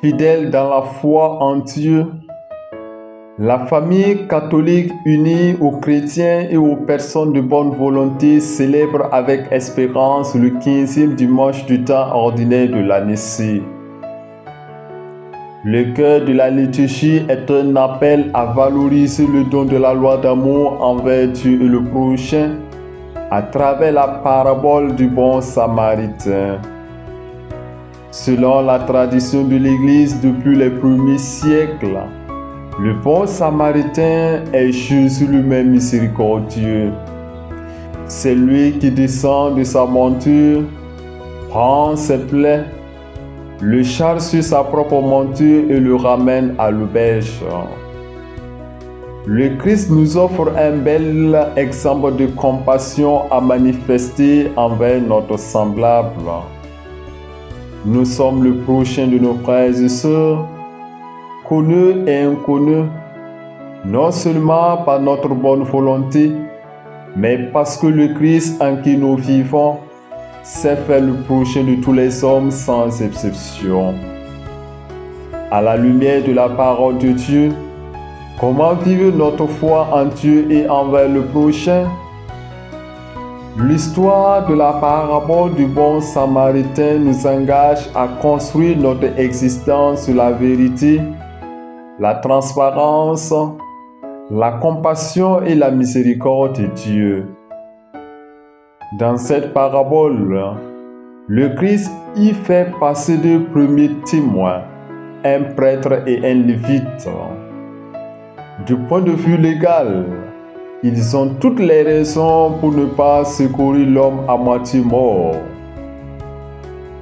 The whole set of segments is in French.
Fidèle dans la foi en Dieu, la famille catholique unie aux chrétiens et aux personnes de bonne volonté célèbre avec espérance le 15e dimanche du temps ordinaire de l'année C. Le cœur de la liturgie est un appel à valoriser le don de la loi d'amour envers Dieu et le prochain à travers la parabole du bon samaritain. Selon la tradition de l'Église depuis les premiers siècles, le bon samaritain est Jésus lui-même miséricordieux. C'est lui qui descend de sa monture, prend ses plaies, le charge sur sa propre monture et le ramène à l'auberge. Le Christ nous offre un bel exemple de compassion à manifester envers notre semblable. Nous sommes le prochain de nos frères et sœurs, connus et inconnus, non seulement par notre bonne volonté, mais parce que le Christ en qui nous vivons sait faire le prochain de tous les hommes sans exception. À la lumière de la parole de Dieu, comment vivre notre foi en Dieu et envers le prochain? L'histoire de la parabole du bon samaritain nous engage à construire notre existence sur la vérité, la transparence, la compassion et la miséricorde de Dieu. Dans cette parabole, le Christ y fait passer deux premiers témoins, un prêtre et un lévite. Du point de vue légal, ils ont toutes les raisons pour ne pas secourir l'homme à moitié mort.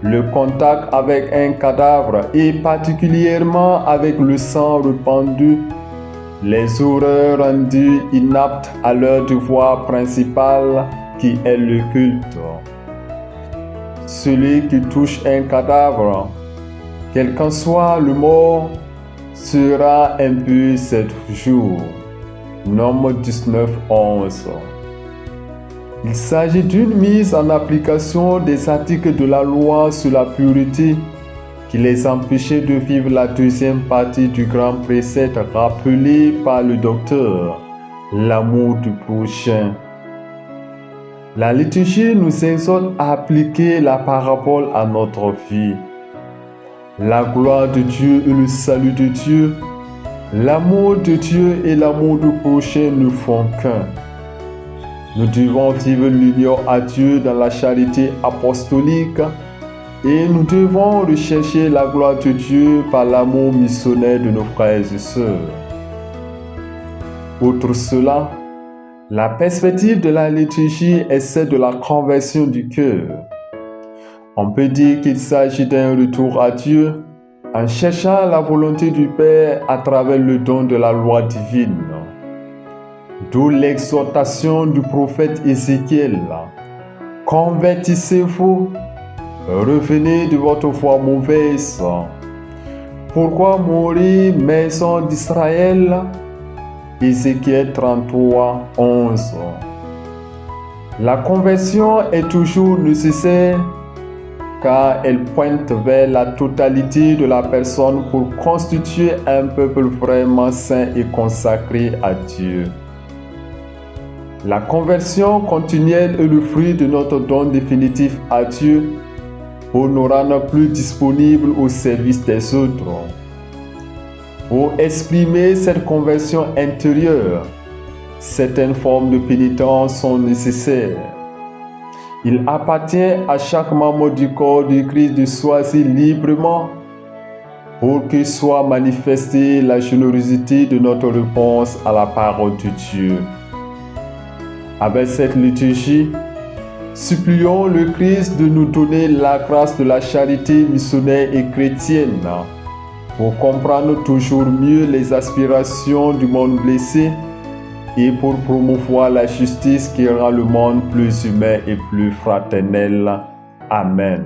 Le contact avec un cadavre et particulièrement avec le sang répandu les aurait rendus inaptes à leur devoir principal qui est le culte. Celui qui touche un cadavre, quel qu'en soit le mort, sera impur 7 jours. Nombre 19:11. Il s'agit d'une mise en application des articles de la loi sur la pureté qui les empêchait de vivre la deuxième partie du grand précepte rappelé par le docteur, l'amour du prochain. La liturgie nous exhorte à appliquer la parabole à notre vie. La gloire de Dieu et le salut de Dieu, l'amour de Dieu et l'amour du prochain ne font qu'un. Nous devons vivre l'union à Dieu dans la charité apostolique et nous devons rechercher la gloire de Dieu par l'amour missionnaire de nos frères et sœurs. Outre cela, la perspective de la liturgie est celle de la conversion du cœur. On peut dire qu'il s'agit d'un retour à Dieu en cherchant la volonté du Père à travers le don de la loi divine. D'où l'exhortation du prophète Ézéchiel. Convertissez-vous, revenez de votre foi mauvaise. Pourquoi mourir, maison d'Israël? Ézéchiel 33:11. La conversion est toujours nécessaire car elle pointe vers la totalité de la personne pour constituer un peuple vraiment saint et consacré à Dieu. La conversion continuelle est le fruit de notre don définitif à Dieu pour nous rendre plus disponibles au service des autres. Pour exprimer cette conversion intérieure, certaines formes de pénitence sont nécessaires. Il appartient à chaque membre du corps du Christ de choisir librement pour que soit manifestée la générosité de notre réponse à la parole de Dieu. Avec cette liturgie, supplions le Christ de nous donner la grâce de la charité missionnaire et chrétienne pour comprendre toujours mieux les aspirations du monde blessé et pour promouvoir la justice qui rend le monde plus humain et plus fraternel. Amen.